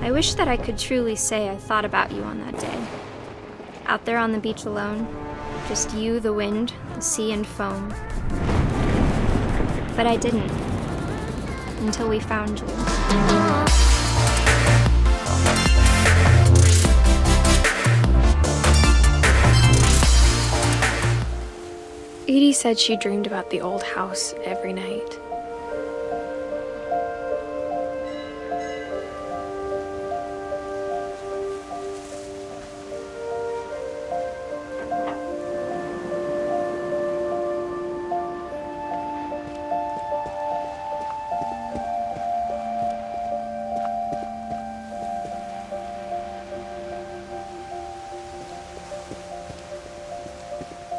I wish that I could truly say I thought about you on that day. Out there on the beach alone, just you, the wind, the sea, and foam. But I didn't, until we found you. Edie said she dreamed about the old house every night.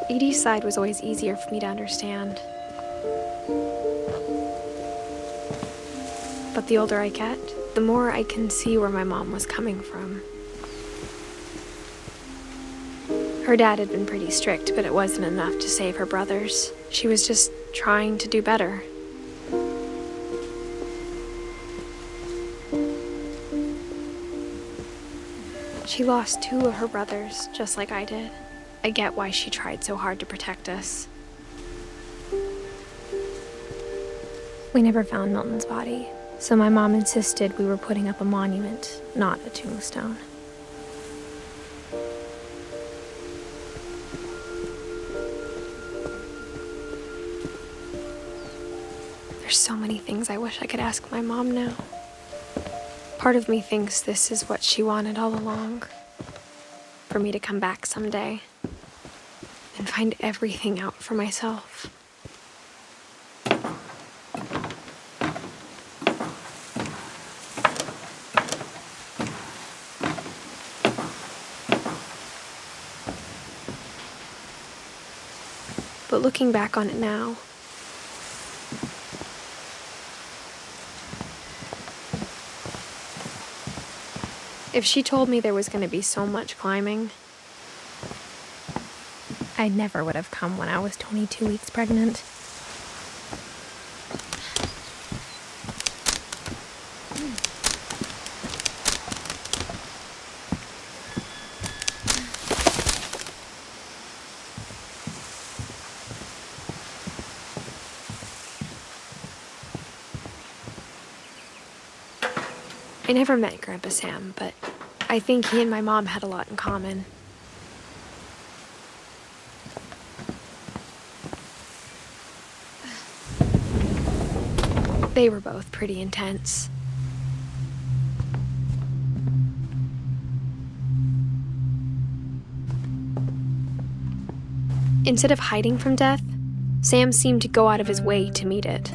Edie's side was always easier for me to understand. But the older I get, the more I can see where my mom was coming from. Her dad had been pretty strict, but it wasn't enough to save her brothers. She was just trying to do better. She lost 2 of her brothers, just like I did. I get why she tried so hard to protect us. We never found Milton's body, so my mom insisted we were putting up a monument, not a tombstone. There's so many things I wish I could ask my mom now. Part of me thinks this is what she wanted all along, for me to come back someday and find everything out for myself. But looking back on it now, if she told me there was going to be so much climbing, I never would have come when I was 22 weeks pregnant. I never met Grandpa Sam, but I think he and my mom had a lot in common. They were both pretty intense. Instead of hiding from death, Sam seemed to go out of his way to meet it.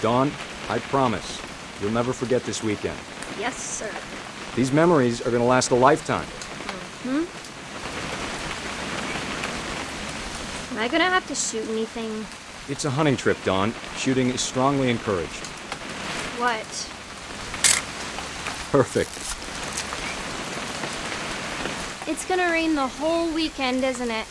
Dawn, I promise, you'll never forget this weekend. Yes, sir. These memories are gonna last a lifetime. Am I gonna have to shoot anything? It's a hunting trip, Dawn. Shooting is strongly encouraged. What? Perfect. It's gonna rain the whole weekend, isn't it?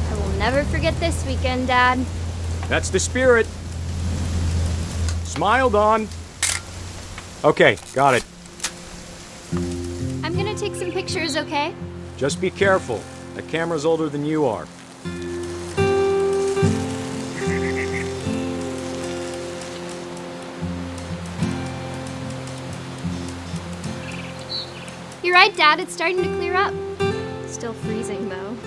I will never forget this weekend, Dad. That's the spirit. Smile, Dawn. Okay, got it. I'm gonna take some pictures, okay? Just be careful. The camera's older than you are. You're right, Dad. It's starting to clear up. Still freezing, though.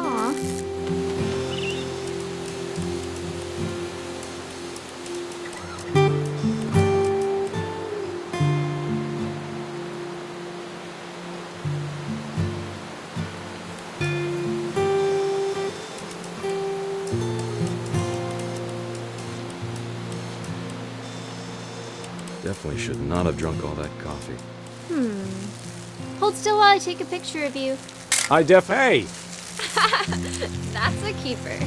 Aw. Definitely should not have drunk all that coffee. Hold still while I take a picture of you. Hey! That's a keeper.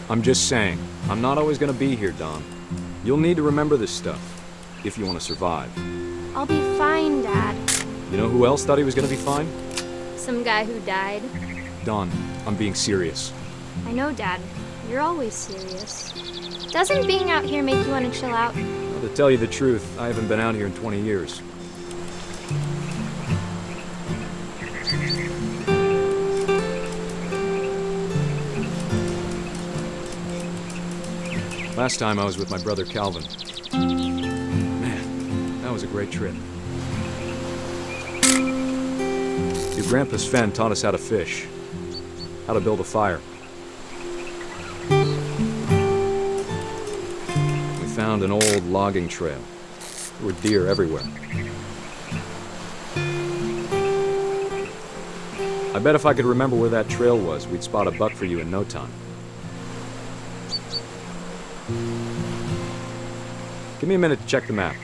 I'm just saying, I'm not always gonna be here, Don. You'll need to remember this stuff, if you want to survive. I'll be fine, Dad. You know who else thought he was gonna be fine? Some guy who died. Don, I'm being serious. I know, Dad. You're always serious. Doesn't being out here make you want to chill out? Well, to tell you the truth, I haven't been out here in 20 years. Last time I was with my brother Calvin. Man, that was a great trip. Your grandpa Sven taught us how to fish, how to build a fire. We found an old logging trail. There were deer everywhere. I bet if I could remember where that trail was, we'd spot a buck for you in no time. Give me a minute to check the map.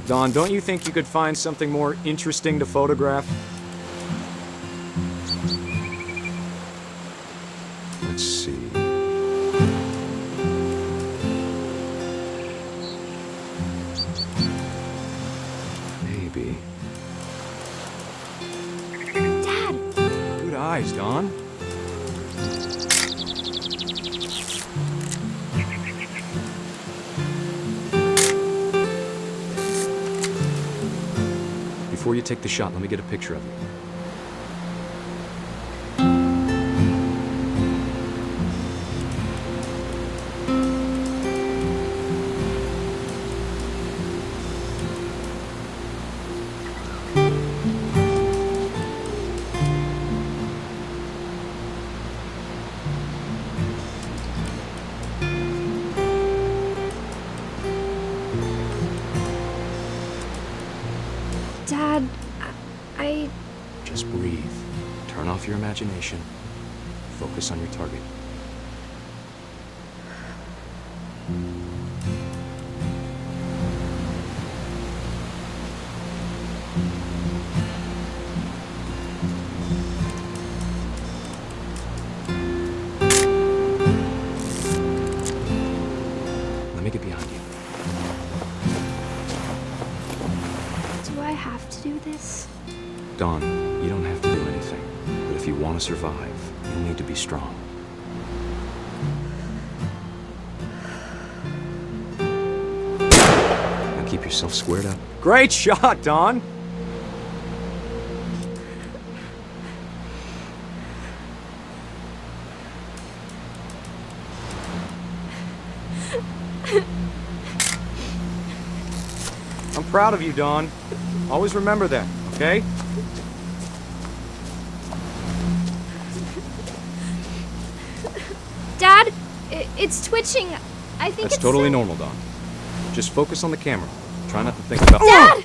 Don, don't you think you could find something more interesting to photograph? Let's see. Maybe. Dad! Good eyes, Don. Before you take the shot, let me get a picture of you. Dad, I... Just breathe. Turn off your imagination. Focus on your target. Let me get behind you. Do I have to do this? Don, you don't have to do anything. But if you want to survive, you'll need to be strong. Now keep yourself squared up. Great shot, Don! I'm proud of you, Don. Always remember that, okay? Dad, it's twitching. I think That's it's... totally normal, Don. Just focus on the camera. Try not to think about... Dad!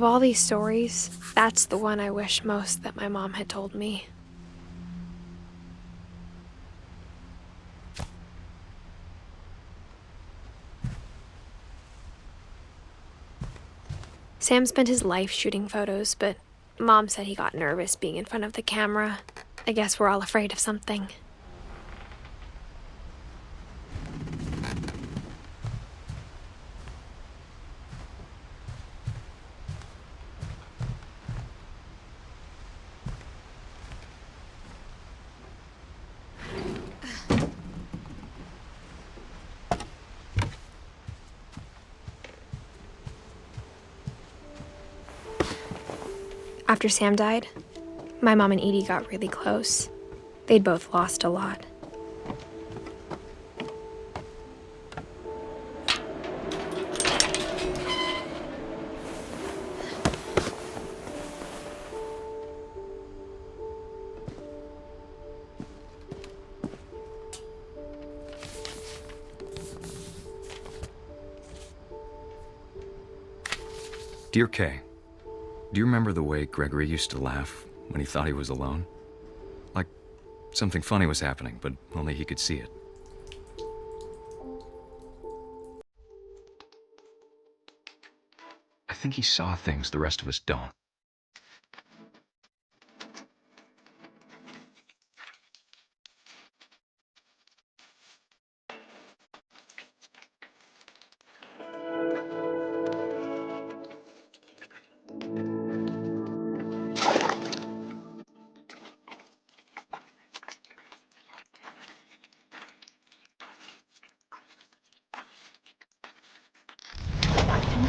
Of all these stories, that's the one I wish most that my mom had told me. Sam spent his life shooting photos, but Mom said he got nervous being in front of the camera. I guess we're all afraid of something. After Sam died, my mom and Edie got really close. They'd both lost a lot. Dear Kay, do you remember the way Gregory used to laugh when he thought he was alone? Like something funny was happening, but only he could see it. I think he saw things the rest of us don't.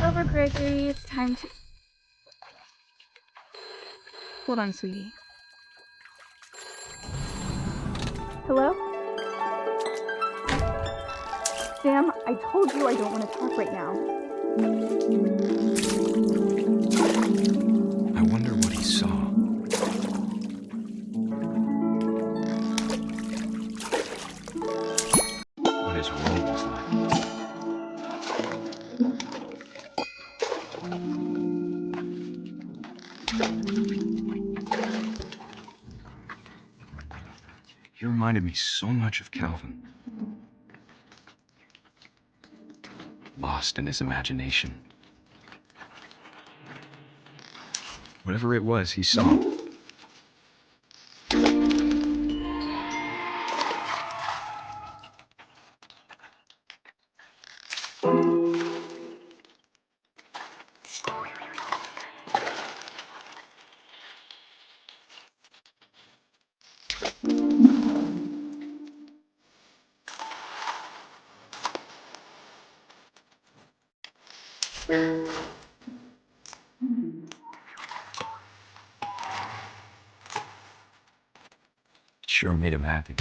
Over, Gregory. It's time to... Hold on, sweetie. Hello? Sam, I told you I don't want to talk right now. I wonder what he saw. What his role was like. He reminded me so much of Calvin. Lost in his imagination. Whatever it was he saw. Sure made him happy.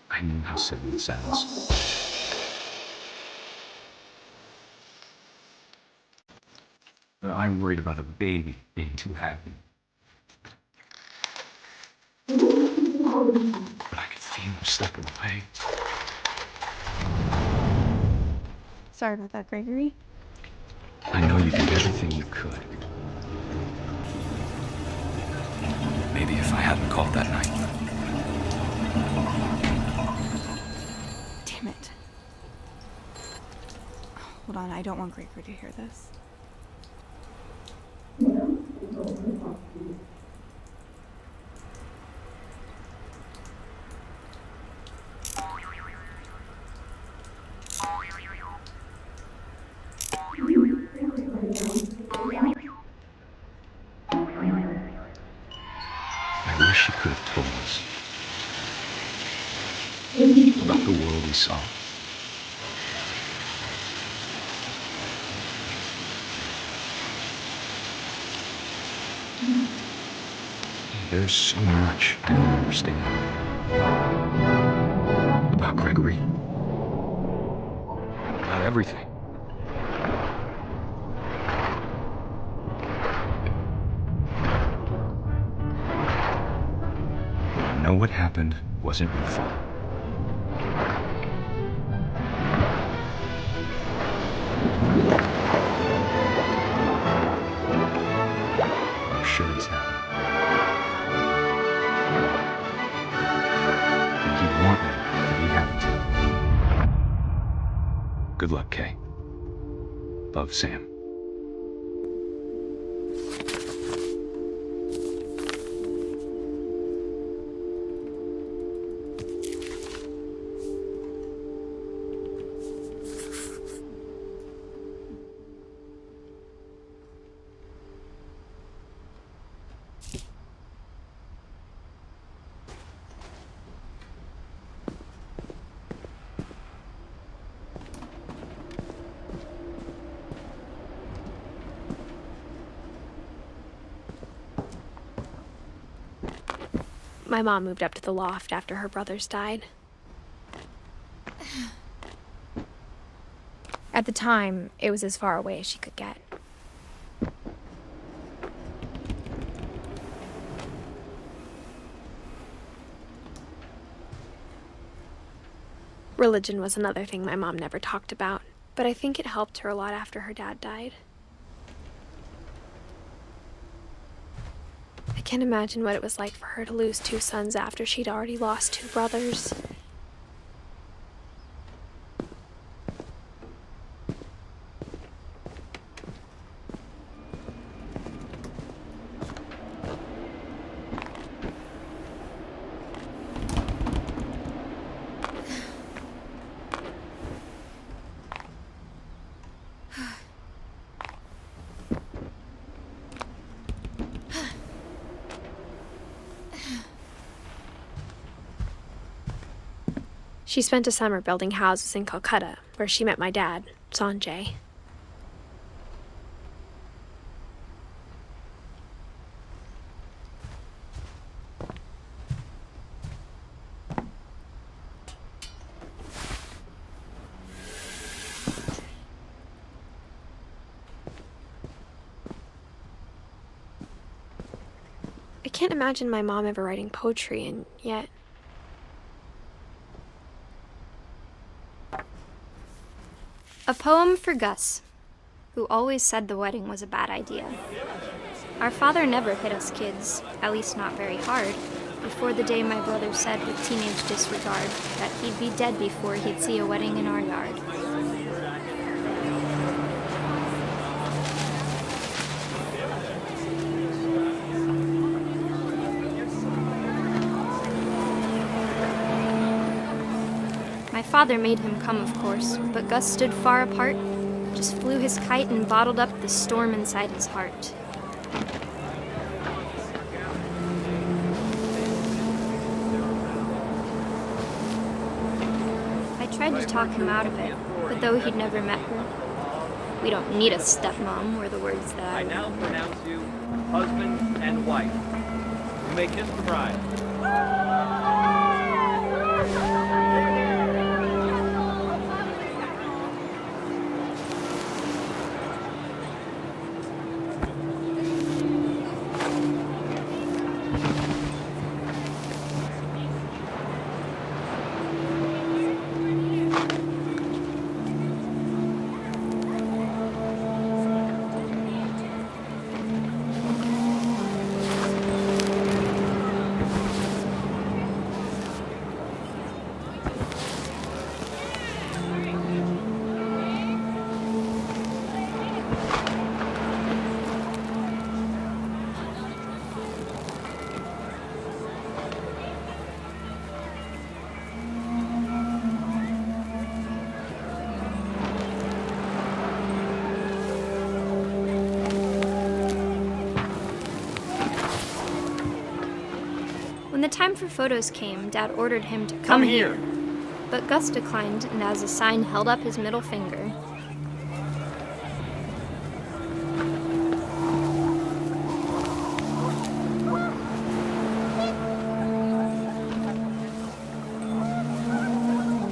I knew how silly it sounds. But I'm worried about a baby being too happy. But I could feel him slipping away. Sorry about that, Gregory. I know you did everything you could. Maybe if I hadn't called that night. Damn it. Hold on, I don't want Gregory to hear this. saw. There's so much I don't understand about Gregory. About everything. I know what happened wasn't your fault. I'm sure he's happy. And he'd want me to be happy too. Good luck, Kay. Love, Sam. My mom moved up to the loft after her brothers died. At the time, it was as far away as she could get. Religion was another thing my mom never talked about, but I think it helped her a lot after her dad died. I can't imagine what it was like for her to lose 2 sons after she'd already lost 2 brothers. She spent a summer building houses in Calcutta, where she met my dad, Sanjay. I can't imagine my mom ever writing poetry, and yet... A poem for Gus, who always said the wedding was a bad idea. Our father never hit us kids, at least not very hard, before the day my brother said with teenage disregard that he'd be dead before he'd see a wedding in our yard. My father made him come, of course, but Gus stood far apart, just flew his kite and bottled up the storm inside his heart. I tried to talk him out of it, but though he'd never met her, we don't need a stepmom, were the words that I now pronounce you husband and wife. You may kiss the bride. When the time for photos came, Dad ordered him to come here. But Gus declined and as a sign held up his middle finger.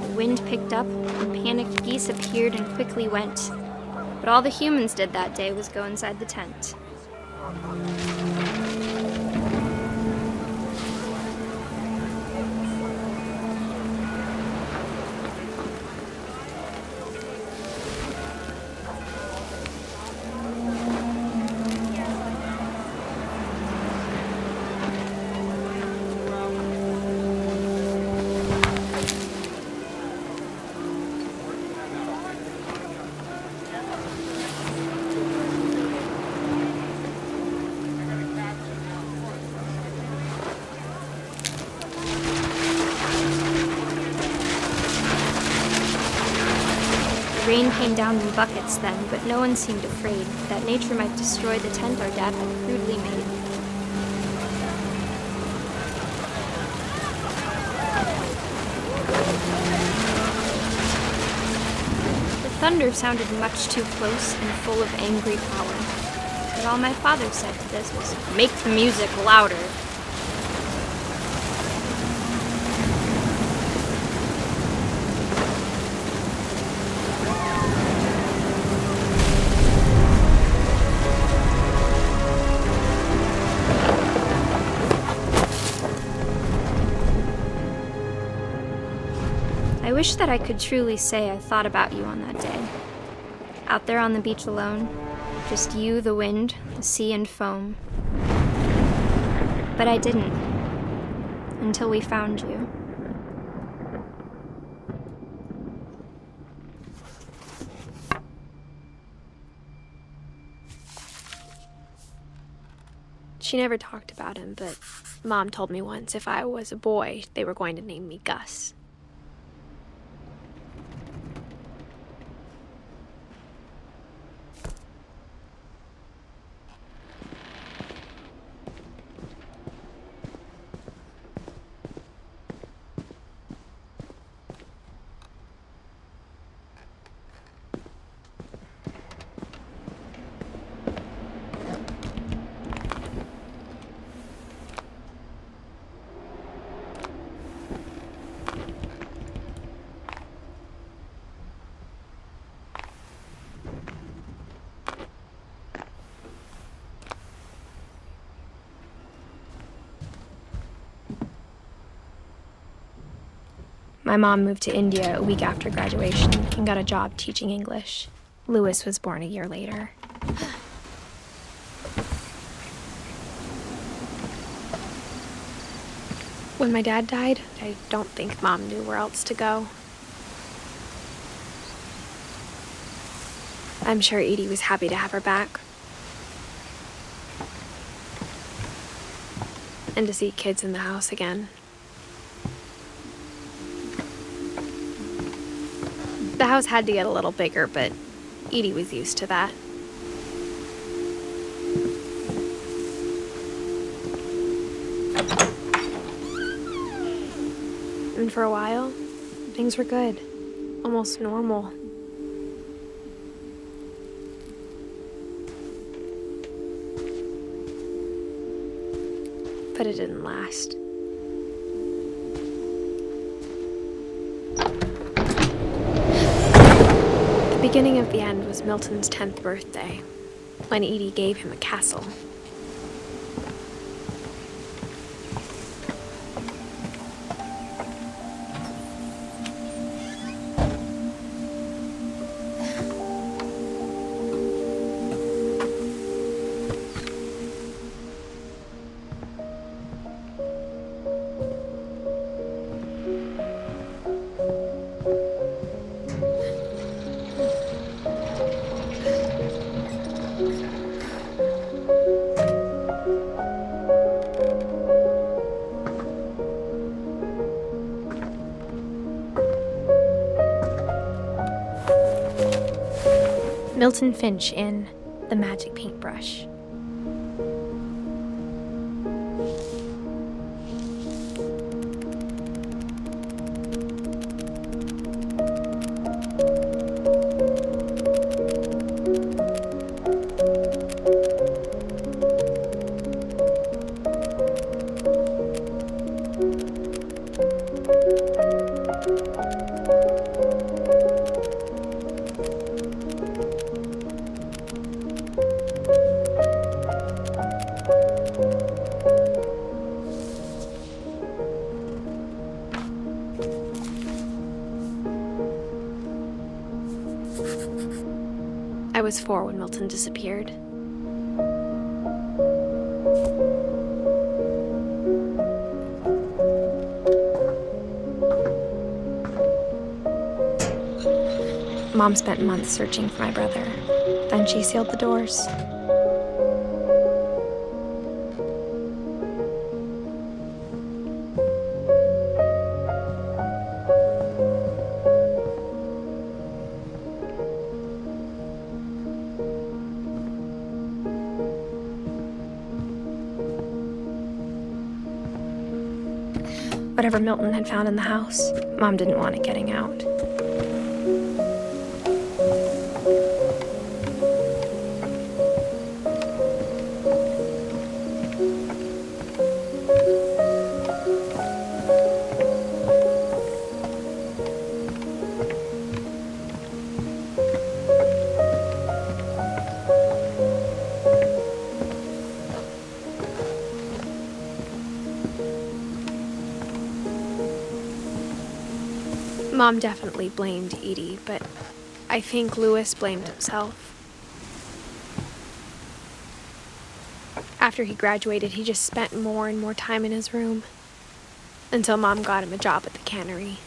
The wind picked up and panicked geese appeared and quickly went. But all the humans did that day was go inside the tent. Rain came down in buckets then, but no one seemed afraid that nature might destroy the tent our dad had crudely made. The thunder sounded much too close and full of angry power. But all my father said to this was, "Make the music louder." I wish that I could truly say I thought about you on that day. Out there on the beach alone, just you, the wind, the sea, and foam. But I didn't, until we found you. She never talked about him, but Mom told me once if I was a boy, they were going to name me Gus. My mom moved to India a week after graduation and got a job teaching English. Louis was born a year later. When my dad died, I don't think Mom knew where else to go. I'm sure Edie was happy to have her back. And to see kids in the house again. The house had to get a little bigger, but Edie was used to that. And for a while, things were good, almost normal. But it didn't last. The beginning of the end was Milton's 10th birthday, when Edie gave him a castle. Milton Finch in The Magic Paintbrush. was 4 when Milton disappeared. Mom spent months searching for my brother. Then she sealed the doors. Whatever Milton had found in the house, Mom didn't want it getting out. Mom definitely blamed Edie, but I think Louis blamed himself. After he graduated, he just spent more and more time in his room, until Mom got him a job at the cannery.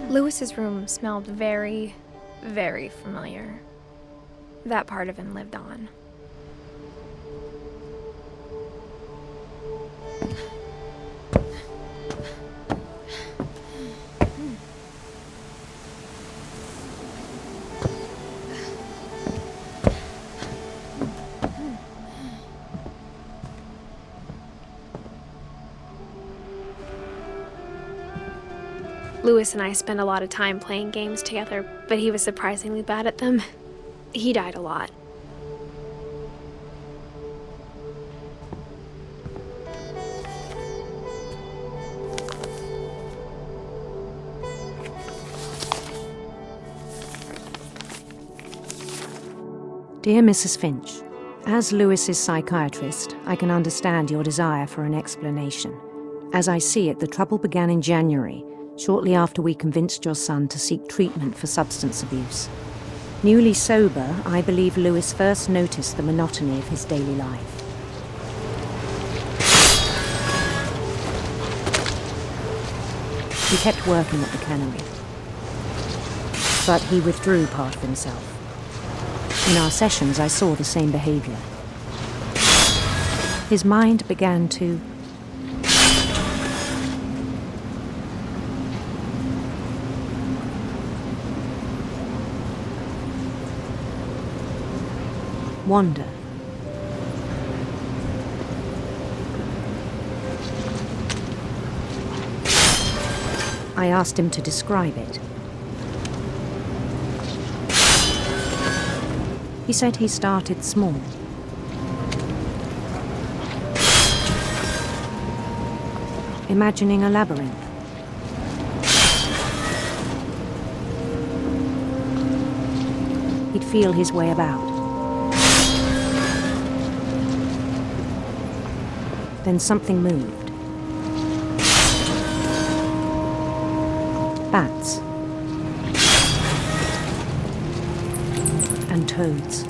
Louis's room smelled very, very familiar. That part of him lived on. Louis and I spent a lot of time playing games together, but he was surprisingly bad at them. He died a lot. Dear Mrs. Finch, as Louis's psychiatrist, I can understand your desire for an explanation. As I see it, the trouble began in January, shortly after we convinced your son to seek treatment for substance abuse. Newly sober, I believe Louis first noticed the monotony of his daily life. He kept working at the cannery, but he withdrew part of himself. In our sessions, I saw the same behavior. His mind began to wander. I asked him to describe it. He said he started small. Imagining a labyrinth. He'd feel his way about. Then something moved. Bats. And toads.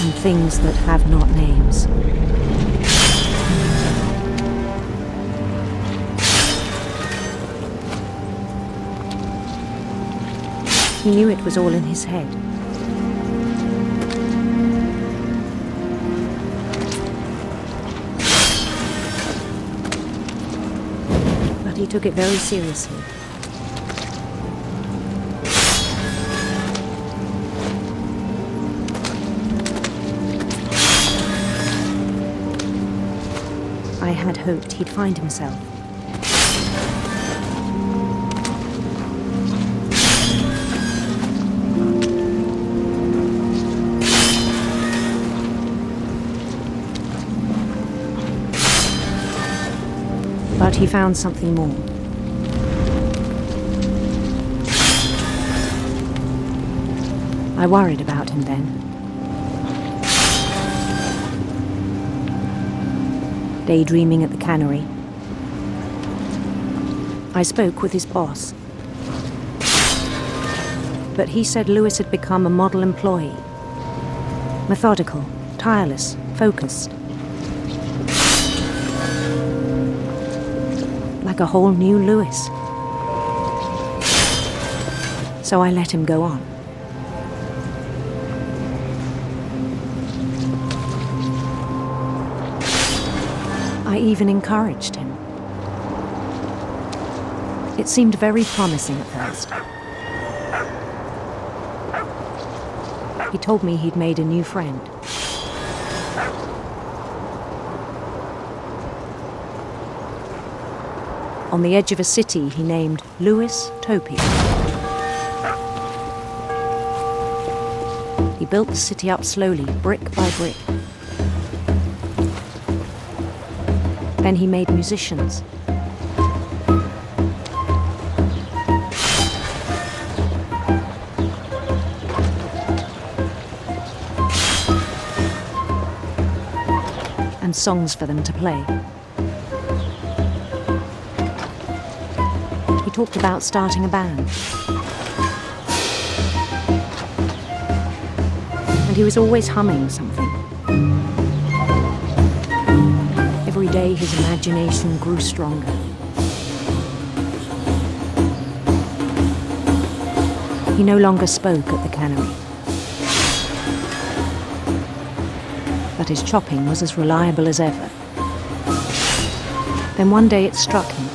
And things that have not names. He knew it was all in his head. But he took it very seriously. I had hoped he'd find himself. But he found something more. I worried about him then. Daydreaming at the cannery, I spoke with his boss. But he said Lewis had become a model employee. Methodical, tireless, focused. Like a whole new Lewis. So I let him go on. I even encouraged him. It seemed very promising at first. He told me he'd made a new friend. On the edge of a city he named Lewis Topia. He built the city up slowly, brick by brick. Then he made musicians. And songs for them to play. He talked about starting a band. And he was always humming something. Every day his imagination grew stronger. He no longer spoke at the cannery. But his chopping was as reliable as ever. Then one day it struck him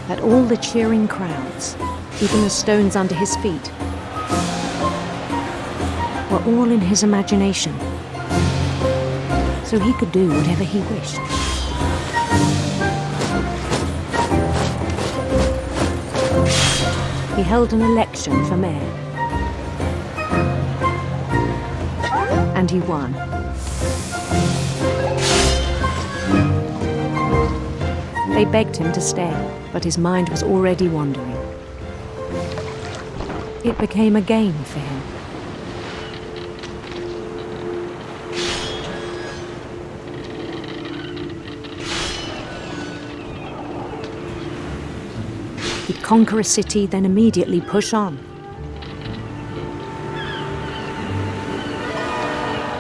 that all the cheering crowds, even the stones under his feet, were all in his imagination. So he could do whatever he wished. He held an election for mayor. And he won. They begged him to stay, but his mind was already wandering. It became a game for him. He'd conquer a city, then immediately push on.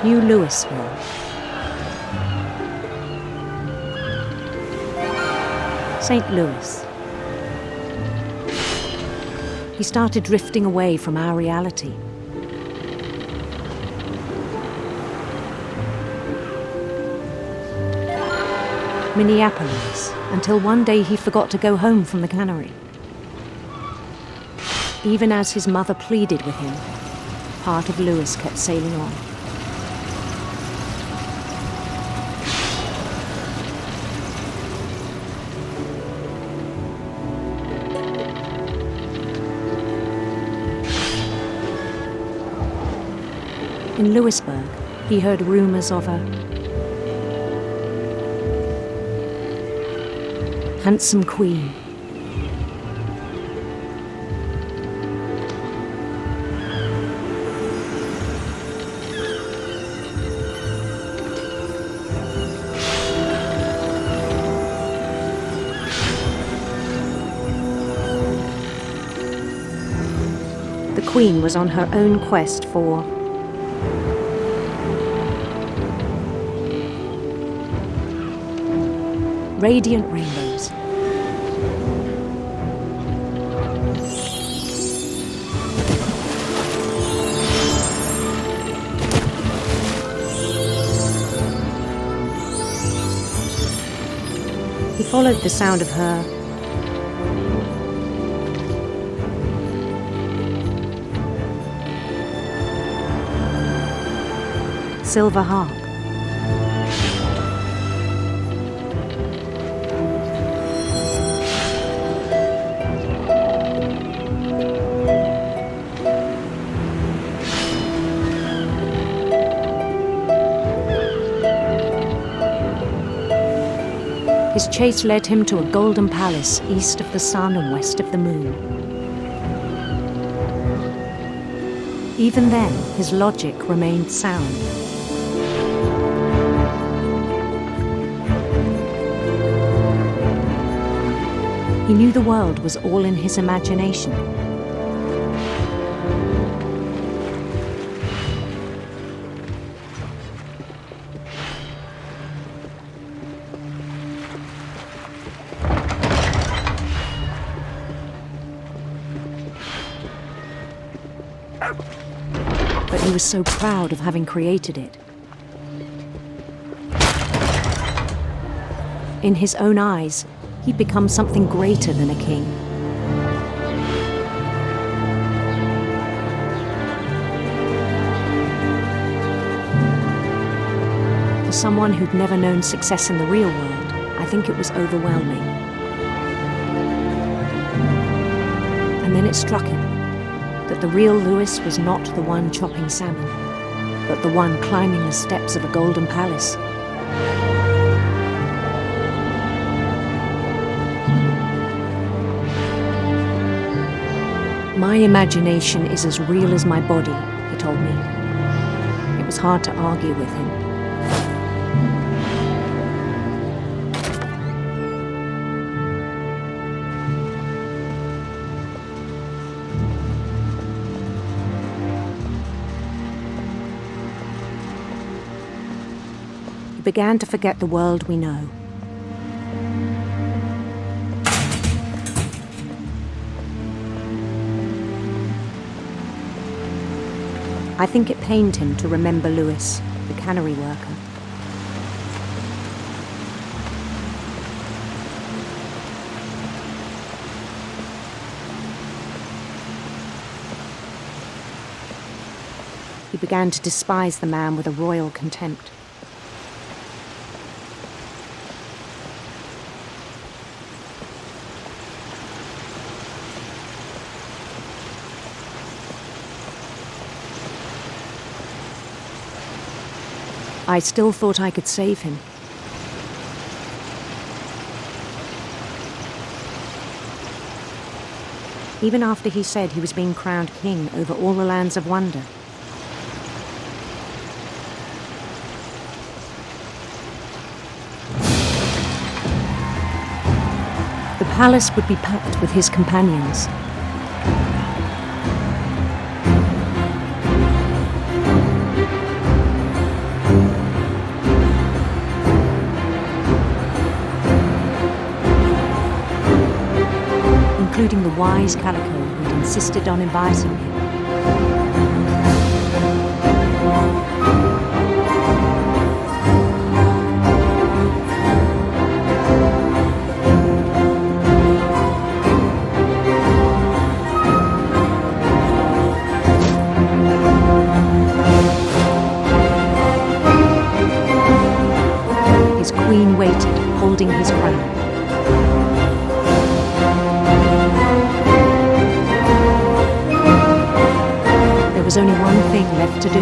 New Louisville. St. Louis. He started drifting away from our reality. Minneapolis, until one day he forgot to go home from the cannery. Even as his mother pleaded with him, part of Lewis kept sailing on. In Lewisburg, he heard rumors of a handsome queen. The queen was on her own quest for radiant rainbows. followed the sound of her silver harp. His chase led him to a golden palace east of the sun and west of the moon. Even then, his logic remained sound. He knew the world was all in his imagination. But he was so proud of having created it. In his own eyes, he'd become something greater than a king. For someone who'd never known success in the real world, I think it was overwhelming. And then it struck him that the real Lewis was not the one chopping salmon, but the one climbing the steps of a golden palace. My imagination is as real as my body, he told me. It was hard to argue with him. He began to forget the world we know. I think it pained him to remember Lewis, the cannery worker. He began to despise the man with a royal contempt. I still thought I could save him. Even after he said he was being crowned king over all the lands of wonder. The palace would be packed with his companions. Including the wise Calico who'd insisted on advising him. His queen waited, holding his crown. There was only one thing left to do.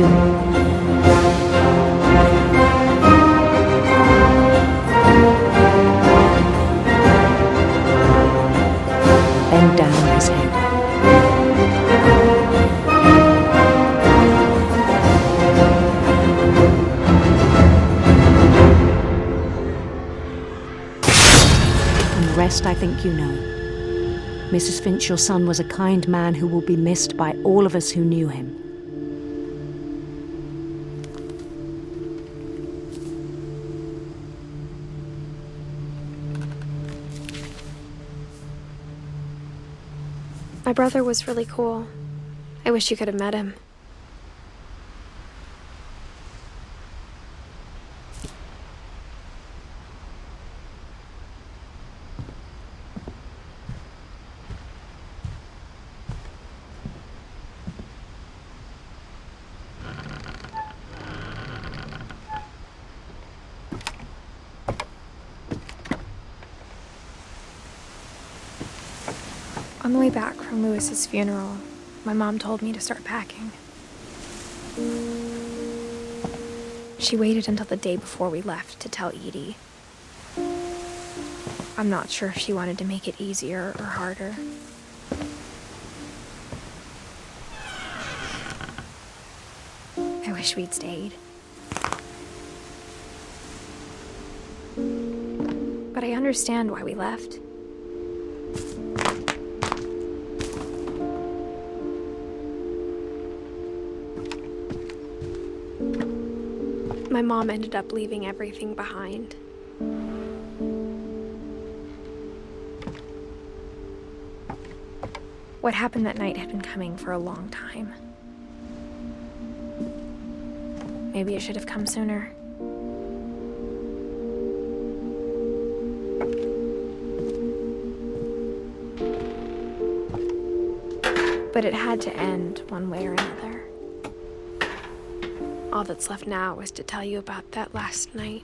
Bend down his head. And the rest I think you know. Mrs. Finch, your son was a kind man who will be missed by all of us who knew him. My brother was really cool. I wish you could have met him. On the way back from Lewis's funeral, my mom told me to start packing. She waited until the day before we left to tell Edie. I'm not sure if she wanted to make it easier or harder. I wish we'd stayed. But I understand why we left. My mom ended up leaving everything behind. What happened that night had been coming for a long time. Maybe it should have come sooner. But it had to end one way or another. All that's left now is to tell you about that last night.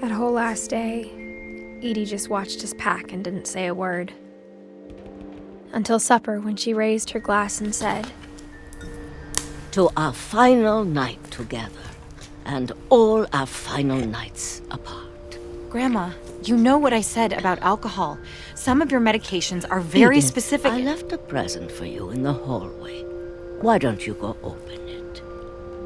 That whole last day, Edie just watched us pack and didn't say a word. Until supper, when she raised her glass and said, "To our final night together, and all our final nights apart." Grandma, you know what I said about alcohol. Some of your medications are very Edith, specific. I left a present for you in the hallway. Why don't you go open it?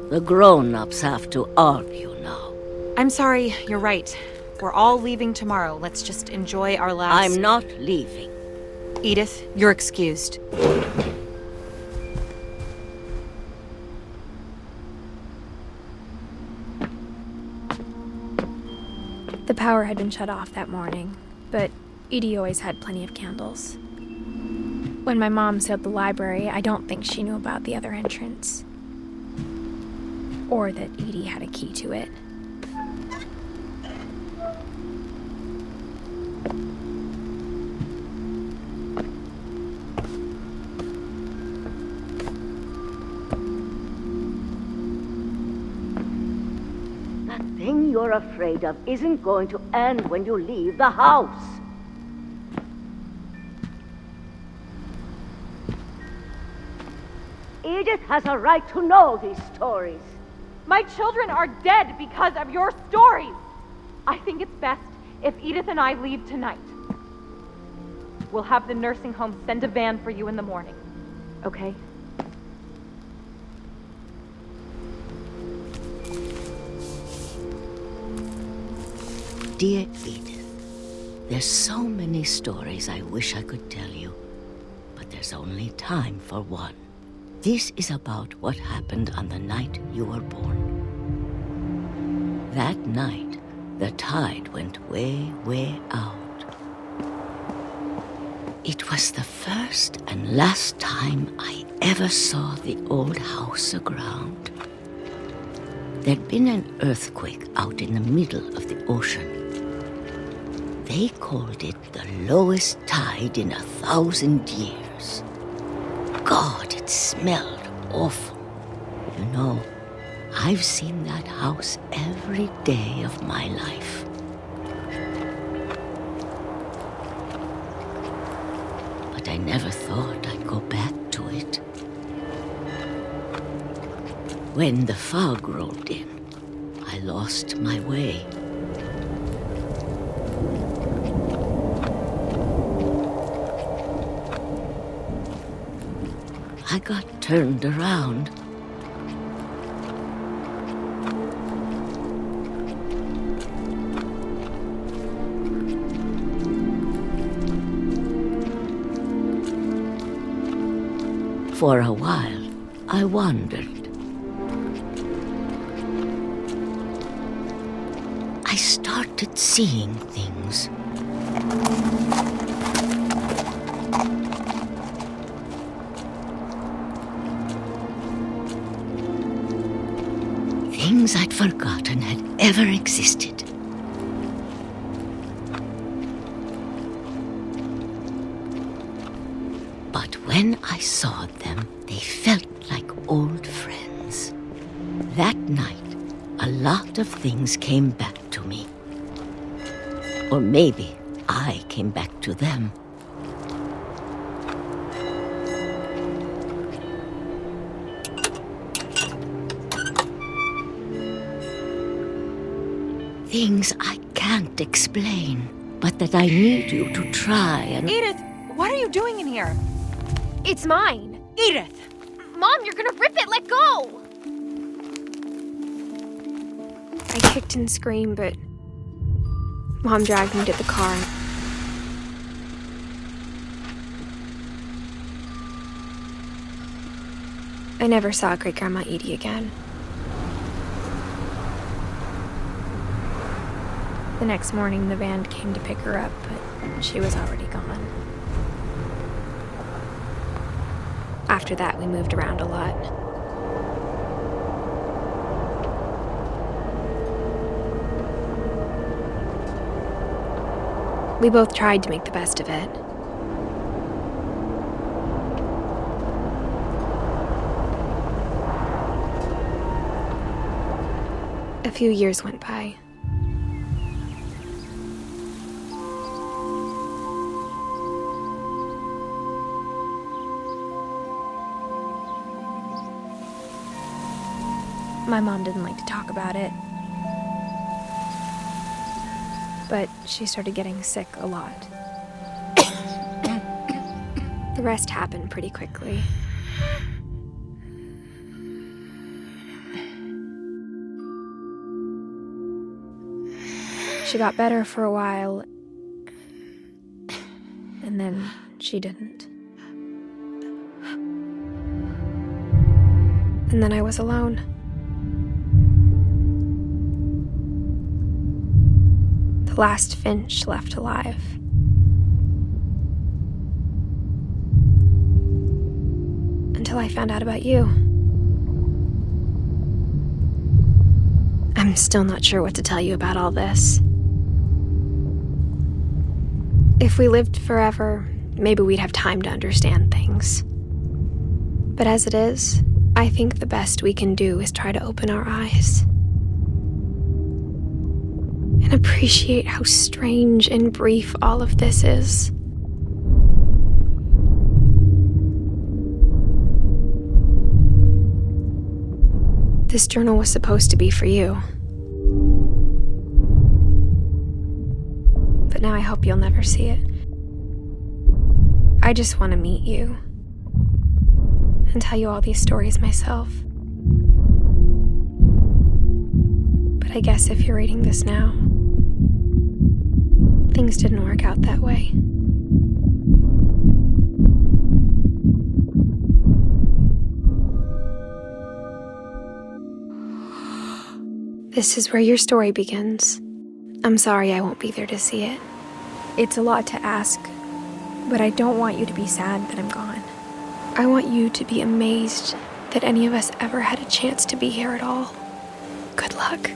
The grown-ups have to argue now. I'm sorry, you're right. We're all leaving tomorrow. Let's just enjoy our last... I'm not leaving. Edith, you're excused. The power had been shut off that morning, but Edie always had plenty of candles. When my mom sealed the library, I don't think she knew about the other entrance. Or that Edie had a key to it. That thing you're afraid of isn't going to end when you leave the house. Edith has a right to know these stories. My children are dead because of your stories. I think it's best if Edith and I leave tonight. We'll have the nursing home send a van for you in the morning. Okay? Dear Edith, there's so many stories I wish I could tell you, but there's only time for one. This is about what happened on the night you were born. That night, the tide went way, way out. It was the first and last time I ever saw the old house aground. There'd been an earthquake out in the middle of the ocean. They called it the lowest tide in 1,000 years. God, it smelled awful. You know, I've seen that house every day of my life. But I never thought I'd go back to it. When the fog rolled in, I lost my way. I got turned around. For a while, I wandered. I started seeing things. Things I'd forgotten had ever existed. But when I saw them, they felt like old friends. That night, a lot of things came back to me. Or maybe I came back to them. Things I can't explain, but that I need you to try and... Edith, what are you doing in here? It's mine. Edith! Mom, you're gonna rip it! Let go! I kicked and screamed, but Mom dragged me to the car. I never saw Great-Grandma Edie again. The next morning, the van came to pick her up, but she was already gone. After that, we moved around a lot. We both tried to make the best of it. A few years went by. My mom didn't like to talk about it, but she started getting sick a lot. The rest happened pretty quickly. She got better for a while, and then she didn't. And then I was alone. The last Finch left alive. Until I found out about you. I'm still not sure what to tell you about all this. If we lived forever, maybe we'd have time to understand things. But as it is, I think the best we can do is try to open our eyes. And appreciate how strange and brief all of this is. This journal was supposed to be for you. But now I hope you'll never see it. I just want to meet you and tell you all these stories myself. But I guess if you're reading this now, things didn't work out that way. This is where your story begins. I'm sorry I won't be there to see it. It's a lot to ask, but I don't want you to be sad that I'm gone. I want you to be amazed that any of us ever had a chance to be here at all. Good luck.